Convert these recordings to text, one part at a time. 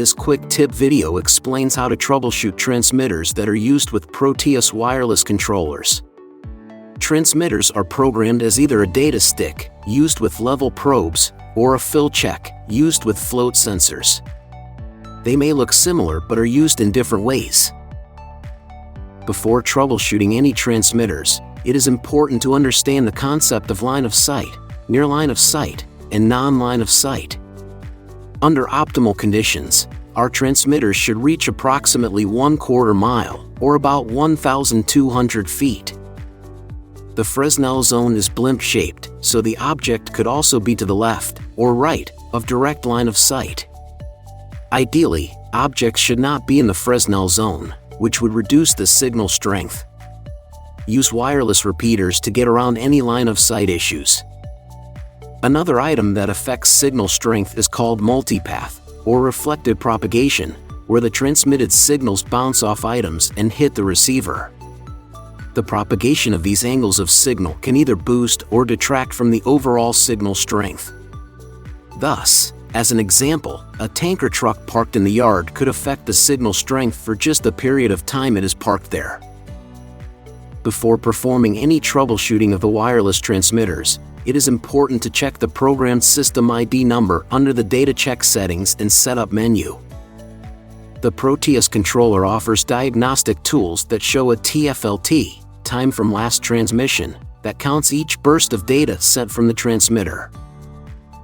This quick tip video explains how to troubleshoot transmitters that are used with Proteus wireless controllers. Transmitters are programmed as either a data stick, used with level probes, or a fill check, used with float sensors. They may look similar but are used in different ways. Before troubleshooting any transmitters, it is important to understand the concept of line of sight, near line of sight, and non-line of sight. Under optimal conditions, our transmitters should reach approximately 1/4 mile, or about 1,200 feet. The Fresnel zone is blimp-shaped, so the object could also be to the left or right of direct line of sight. Ideally, objects should not be in the Fresnel zone, which would reduce the signal strength. Use wireless repeaters to get around any line of sight issues. Another item that affects signal strength is called multipath, or reflected propagation, where the transmitted signals bounce off items and hit the receiver. The propagation of these angles of signal can either boost or detract from the overall signal strength. Thus, as an example, a tanker truck parked in the yard could affect the signal strength for just the period of time it is parked there. Before performing any troubleshooting of the wireless transmitters, it is important to check the programmed system ID number under the Data Check settings and Setup menu. The Proteus controller offers diagnostic tools that show a TFLT, time from last transmission, that counts each burst of data sent from the transmitter.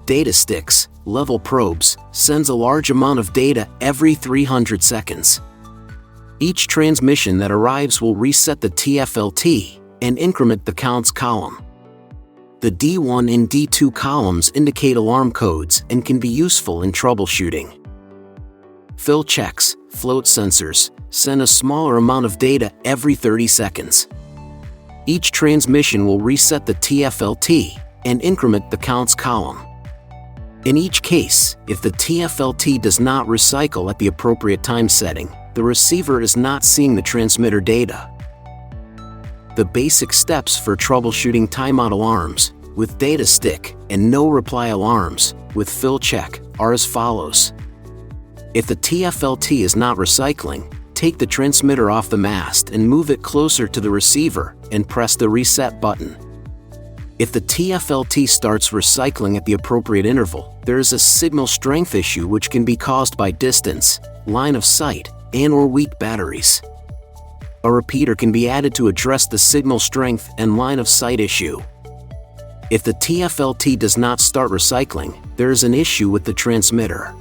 Data sticks, level probes, sends a large amount of data every 300 seconds. Each transmission that arrives will reset the TFLT and increment the counts column. The D1 and D2 columns indicate alarm codes and can be useful in troubleshooting. Fill checks, float sensors, send a smaller amount of data every 30 seconds. Each transmission will reset the TFLT and increment the counts column. In each case, if the TFLT does not recycle at the appropriate time setting, the receiver is not seeing the transmitter data. The basic steps for troubleshooting timeout alarms with data stick and no reply alarms with fill check are as follows. If the TFLT is not recycling, take the transmitter off the mast and move it closer to the receiver and press the reset button. If the TFLT starts recycling at the appropriate interval, there is a signal strength issue which can be caused by distance, line of sight, and/or weak batteries. A repeater can be added to address the signal strength and line of sight issue. If the TFLT does not start recycling, there is an issue with the transmitter.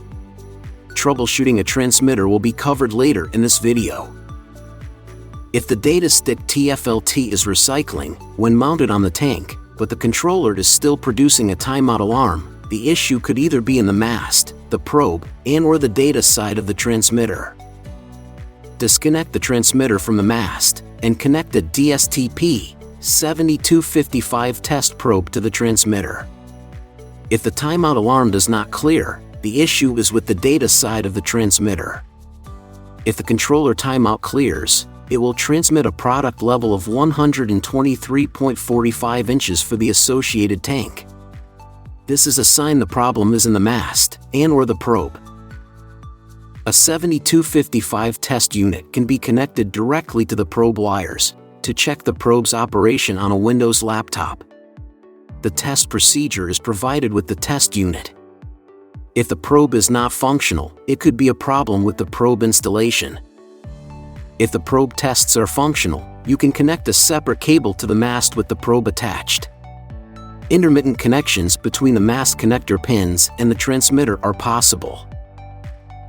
Troubleshooting a transmitter will be covered later in this video. If the data stick TFLT is recycling when mounted on the tank, but the controller is still producing a timeout alarm, the issue could either be in the mast, the probe, and/or the data side of the transmitter. Disconnect the transmitter from the mast and connect a DSTP 7255 test probe to the transmitter. If the timeout alarm does not clear, the issue is with the data side of the transmitter. If the controller timeout clears, it will transmit a product level of 123.45 inches for the associated tank. This is a sign the problem is in the mast and/or the probe. A 7255 test unit can be connected directly to the probe wires to check the probe's operation on a Windows laptop. The test procedure is provided with the test unit. If the probe is not functional, it could be a problem with the probe installation. If the probe tests are functional, you can connect a separate cable to the mast with the probe attached. Intermittent connections between the mast connector pins and the transmitter are possible.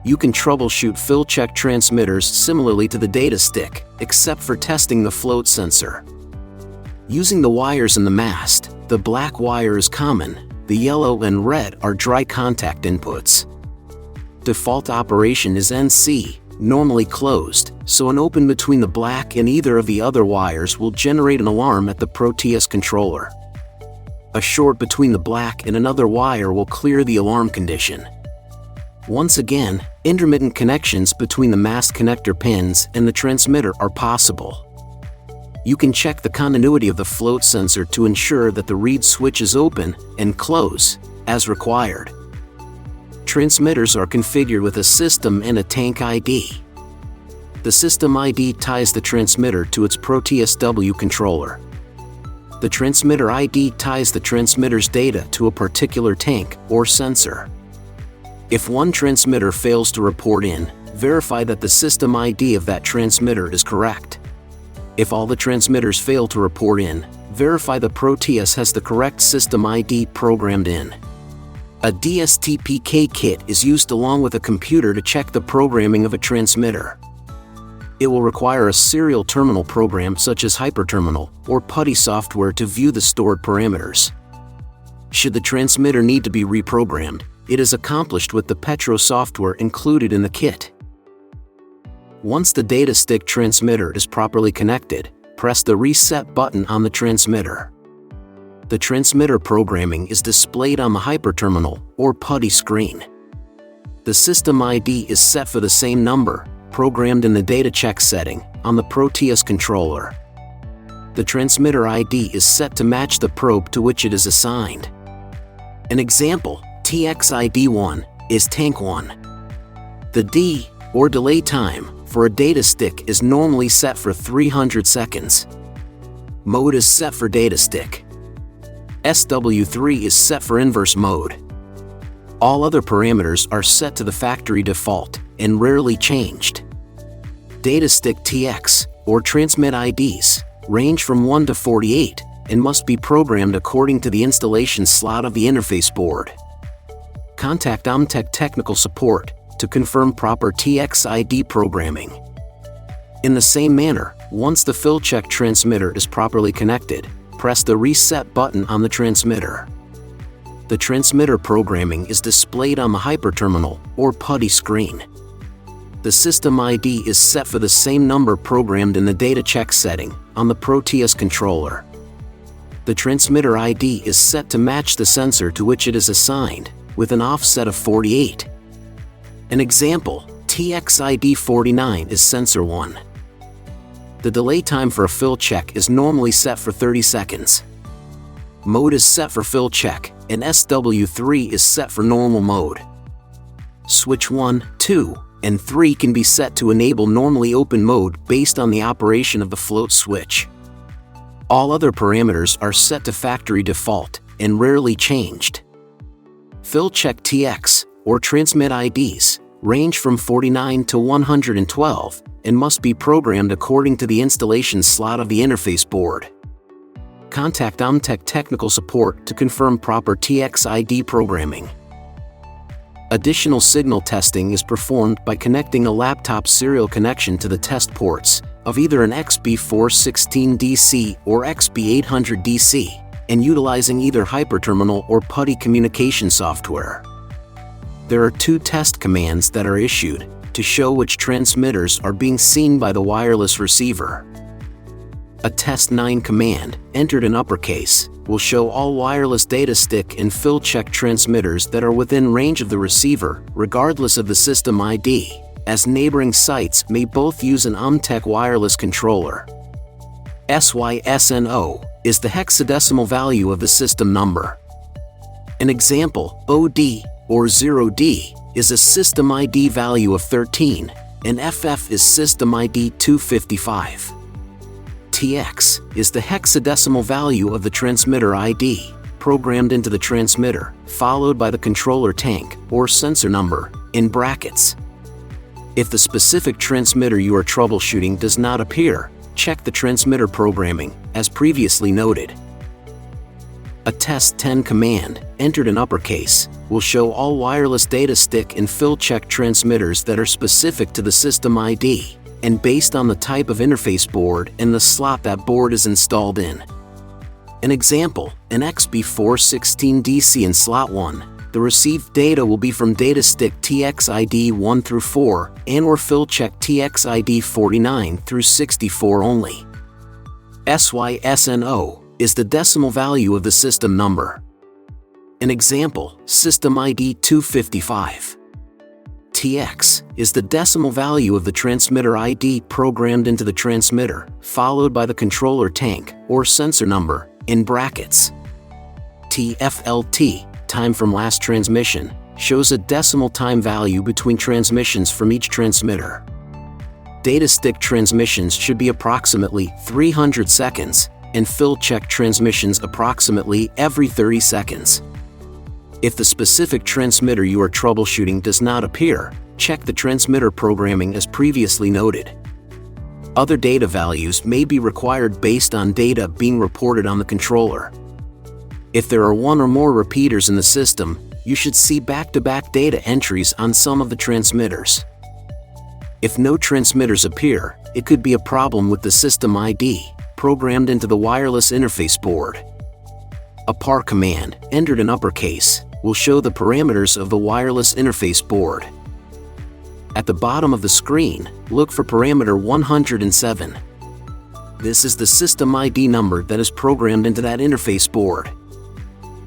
You can troubleshoot fill check transmitters similarly to the data stick, except for testing the float sensor. Using the wires in the mast, the black wire is common, the yellow and red are dry contact inputs. Default operation is NC, normally closed, so an open between the black and either of the other wires will generate an alarm at the Proteus controller. A short between the black and another wire will clear the alarm condition. Once again, intermittent connections between the mast connector pins and the transmitter are possible. You can check the continuity of the float sensor to ensure that the reed switch is open and close, as required. Transmitters are configured with a system and a tank ID. The system ID ties the transmitter to its Proteus W controller. The transmitter ID ties the transmitter's data to a particular tank or sensor. If one transmitter fails to report in, verify that the system ID of that transmitter is correct. If all the transmitters fail to report in, verify the Proteus has the correct system ID programmed in. A DSTPK kit is used along with a computer to check the programming of a transmitter. It will require a serial terminal program such as Hyperterminal or PuTTY software to view the stored parameters. Should the transmitter need to be reprogrammed, it is accomplished with the Petro software included in the kit. Once the data stick transmitter is properly connected, press the reset button on the transmitter. The transmitter programming is displayed on the Hyperterminal or PuTTY screen. The system ID is set for the same number, programmed in the data check setting, on the Proteus controller. The transmitter ID is set to match the probe to which it is assigned. An example, TXID1, is tank 1. The D, or delay time, for a data stick is normally set for 300 seconds. Mode is set for data stick. SW3 is set for inverse mode. All other parameters are set to the factory default and rarely changed. Data stick TX, or transmit IDs, range from 1 to 48 and must be programmed according to the installation slot of the interface board. Contact Omtech Technical Support to confirm proper TX ID programming. In the same manner, once the FillCheck transmitter is properly connected, press the reset button on the transmitter. The transmitter programming is displayed on the Hyperterminal or PuTTY screen. The system ID is set for the same number programmed in the data check setting on the Proteus controller. The transmitter ID is set to match the sensor to which it is assigned, with an offset of 48. An example, TXID49 is sensor 1. The delay time for a fill check is normally set for 30 seconds. Mode is set for fill check, and SW3 is set for normal mode. Switch 1, 2, and 3 can be set to enable normally open mode based on the operation of the float switch. All other parameters are set to factory default and rarely changed. Fill check TX, or transmit IDs, range from 49 to 112 and must be programmed according to the installation slot of the interface board. Contact Omtech Technical Support to confirm proper TX ID programming. Additional signal testing is performed by connecting a laptop serial connection to the test ports of either an XB416DC or XB800DC, and utilizing either Hyperterminal or PuTTY communication software. There are 2 test commands that are issued to show which transmitters are being seen by the wireless receiver. A test9 command, entered in uppercase, will show all wireless data stick and fill check transmitters that are within range of the receiver, regardless of the system ID, as neighboring sites may both use an Omtech wireless controller. SYSNO is the hexadecimal value of the system number. An example, OD, or 0D, is a system ID value of 13, and FF is system ID 255. TX is the hexadecimal value of the transmitter ID, programmed into the transmitter, followed by the controller tank, or sensor number, in brackets. If the specific transmitter you are troubleshooting does not appear, check the transmitter programming, as previously noted. A test10 command, entered in uppercase, will show all wireless data stick and fill check transmitters that are specific to the system ID, and based on the type of interface board and the slot that board is installed in. An example, an XB416DC in slot 1, the received data will be from data stick TXID 1 through 4 and or fill check TXID 49 through 64 only. SYSNO is the decimal value of the system number. An example, system ID 255. TX is the decimal value of the transmitter ID programmed into the transmitter, followed by the controller tank, or sensor number, in brackets. TFLT, time from last transmission, shows a decimal time value between transmissions from each transmitter. Data stick transmissions should be approximately 300 seconds, and fill check transmissions approximately every 30 seconds. If the specific transmitter you are troubleshooting does not appear, check the transmitter programming as previously noted. Other data values may be required based on data being reported on the controller. If there are one or more repeaters in the system, you should see back-to-back data entries on some of the transmitters. If no transmitters appear, it could be a problem with the system ID, programmed into the wireless interface board. A PAR command, entered in uppercase, will show the parameters of the wireless interface board. At the bottom of the screen, look for parameter 107. This is the system ID number that is programmed into that interface board.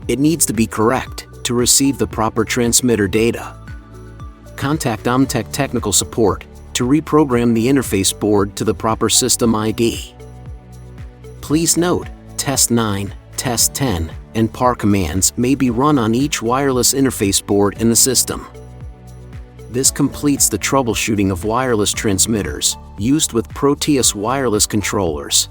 It needs to be correct to receive the proper transmitter data. Contact Omtech Technical Support to reprogram the interface board to the proper system ID. Please note, Test 9, Test 10, and PAR commands may be run on each wireless interface board in the system. This completes the troubleshooting of wireless transmitters used with Proteus wireless controllers.